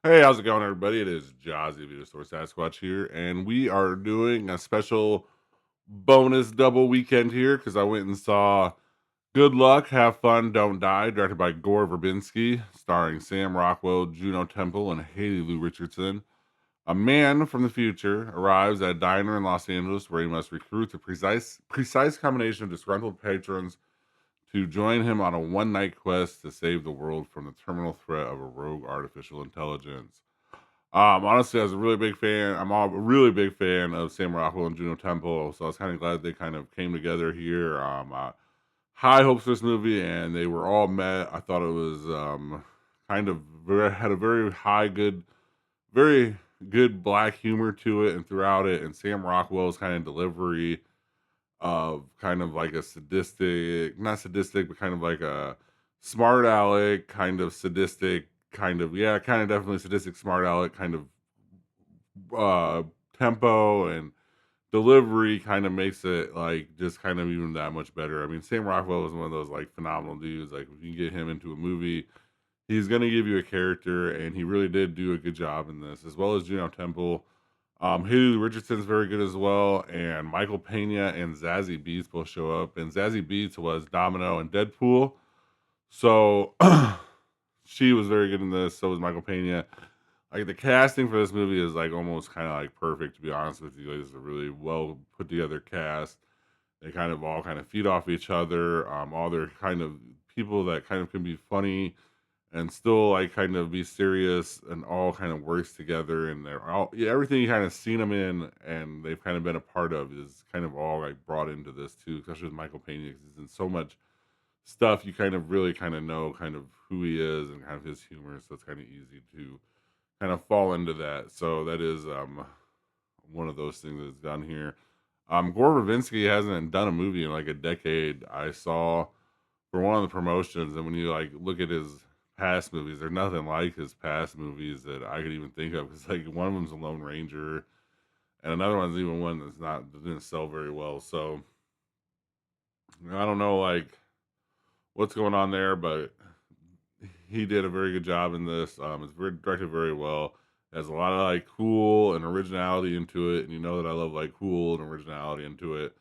Hey, how's it going, everybody? It is Jazzy Venusaur Sasquatch here, and we are doing a special bonus double weekend here because I went and saw Good Luck, Have Fun, Don't Die, directed by Gore Verbinski, starring Sam Rockwell, Juno Temple, and Haley Lou Richardson. A man from the future arrives at a diner in Los Angeles where he must recruit the precise combination of disgruntled patrons to join him on a one-night quest to save the world from the terminal threat of a rogue artificial intelligence. Honestly, I was a really big fan. A really big fan of Sam Rockwell and Juno Temple, so I was kind of glad they kind of came together here. High hopes for this movie, and they were all met. I thought it was had a very good black humor to it, and throughout it, and Sam Rockwell's kind of delivery of kind of like a sadistic, not sadistic, but kind of like a smart aleck, kind of sadistic, kind of definitely sadistic, smart aleck kind of uh tempo and delivery kind of makes it like just kind of even that much better. I mean, Sam Rockwell is one of those like phenomenal dudes. Like if you get him into a movie, he's gonna give you a character, and he really did do a good job in this, as well as Juno Temple. Haley Richardson's very good as well, and Michael Pena and Zazie Beetz both show up. And Zazie Beetz was Domino in Deadpool, so she was very good in this. So was Michael Pena. Like the casting for this movie is like almost kind of like perfect, to be honest with you. Like, it's a really well put together cast. They kind of all kind of feed off each other. All their kind of people that kind of can be funny and still like kind of be serious, and all kind of works together, and they're all, yeah, everything you kind of seen them in and they've kind of been a part of is kind of all like brought into this too, especially with Michael Pena, 'cause he's in so much stuff. You kind of really kind of know kind of who he is and kind of his humor, so it's kind of easy to kind of fall into that. So that is one of those things that's done here. Gore Verbinski hasn't done a movie in like a decade. I saw for one of the promotions, and when you like look at his past movies, they're nothing like his past movies that I could even think of. Because like one of them's a Lone Ranger, and another one's even one that didn't sell very well. So I don't know like what's going on there, but he did a very good job in this. It's very directed very well. Has a lot of like cool and originality into it, and you know that I love like cool and originality into it.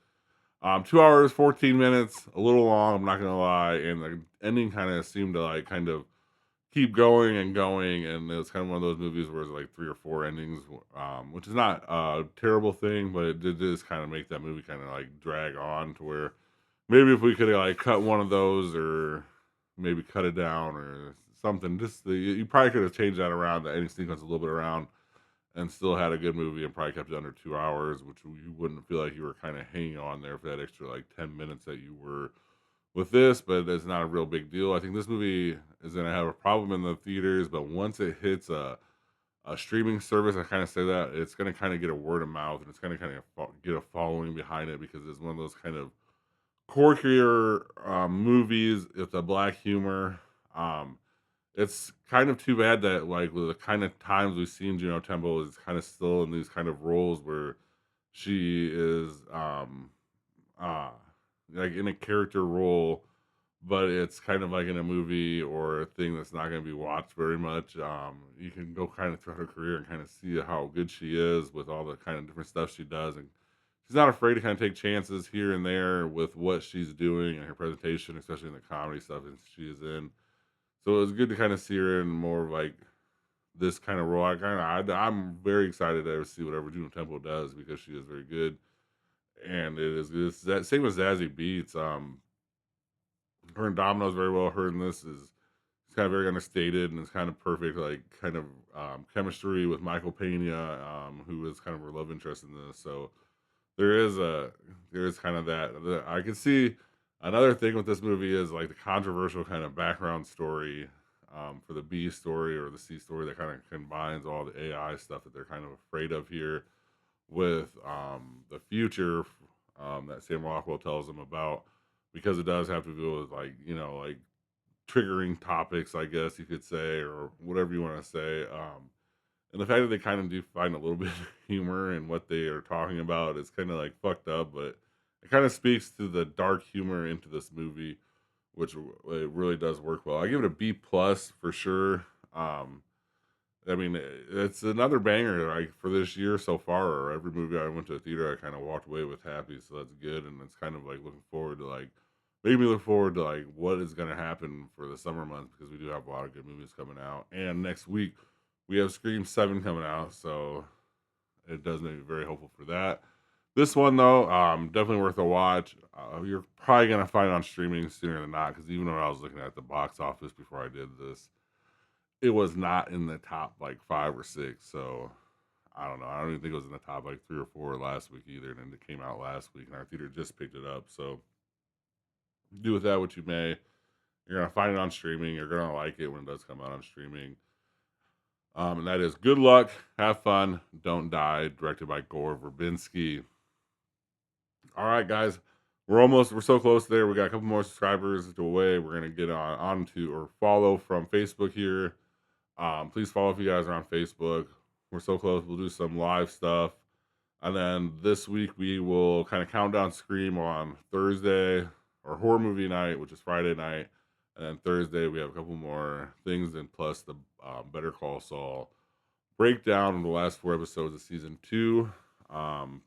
2 hours, 14 minutes, a little long, I'm not gonna lie. And the ending kind of seemed to like kind of keep going and going. And it's kind of one of those movies where it's like three or four endings, which is not a terrible thing, but it did just kind of make that movie kind of like drag on to where maybe if we could have like cut one of those, or maybe cut it down or something, you probably could have changed that around, the ending sequence a little bit around, and still had a good movie and probably kept it under 2 hours, which you wouldn't feel like you were kind of hanging on there for that extra like 10 minutes that you were with this. But it's not a real big deal. I think this movie is going to have a problem in the theaters, but once it hits a streaming service, I kind of say that it's going to kind of get a word of mouth, and it's going to kind of get a following behind it, because it's one of those kind of quirkier movies with a black humor. Um, it's kind of too bad that like with the kind of times we've seen Juno Temple is kind of still in these kind of roles where she is uh like in a character role, but it's kind of like in a movie or a thing that's not going to be watched very much. You can go kind of through her career and kind of see how good she is with all the kind of different stuff she does, and she's not afraid to kind of take chances here and there with what she's doing and her presentation, especially in the comedy stuff that she is in. So it was good to kind of see her in more of like this kind of role. I'm very excited to see whatever Juno Temple does, because she is very good, and it is this that same as Zazie Beats. Her and Domino's very well. Her and this is it's kind of very understated, and it's kind of perfect, like kind of chemistry with Michael Pena, who is kind of her love interest in this. So there is a there is kind of I can see another thing with this movie is like the controversial kind of background story, for the B story or the C story, that kind of combines all the AI stuff that they're kind of afraid of here with the future, that Sam Rockwell tells them about, because it does have to do with like, like triggering topics, I guess you could say, or whatever you want to say. And the fact that they kind of do find a little bit of humor in what they are talking about is kind of like fucked up, but it kind of speaks to the dark humor into this movie, which it really does work well. I give it a B plus for sure. Um, I mean, it's another banger like for this year so far. Every movie I went to the theater, I kind of walked away with happy, so that's good. And it's kind of like looking forward to like made me look forward to like what is going to happen for the summer months because we do have a lot of good movies coming out. And next week we have Scream 7 coming out, so it does make me very hopeful for that. This one though, definitely worth a watch. You're probably gonna find it on streaming sooner than not because even when I was looking at the box office before I did this, it was not in the top like 5 or 6. So I don't know. I don't even think it was in the top like 3 or 4 last week either. And it came out last week, and our theater just picked it up. So do with that what you may. You're gonna find it on streaming. You're gonna like it when it does come out on streaming. And that is Good Luck, Have Fun, Don't Die, directed by Gore Verbinski. All right, guys. We're so close there. We got a couple more subscribers to away. We're gonna get on to or follow from Facebook here. Please follow if you guys are on Facebook. We're so close. We'll do some live stuff. And then this week we will kind of count down Scream on Thursday or horror movie night, which is Friday night. And then Thursday we have a couple more things, and plus the Better Call Saul breakdown of the last 4 episodes of season 2.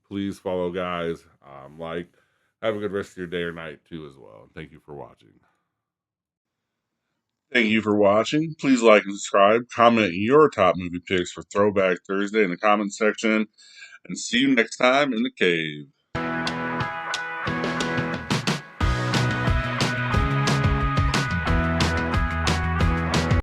Please follow, guys. Like, have a good rest of your day or night too, as well. And thank you for watching. Thank you for watching. Please like and subscribe. Comment your top movie picks for Throwback Thursday in the comment section. And see you next time in the cave.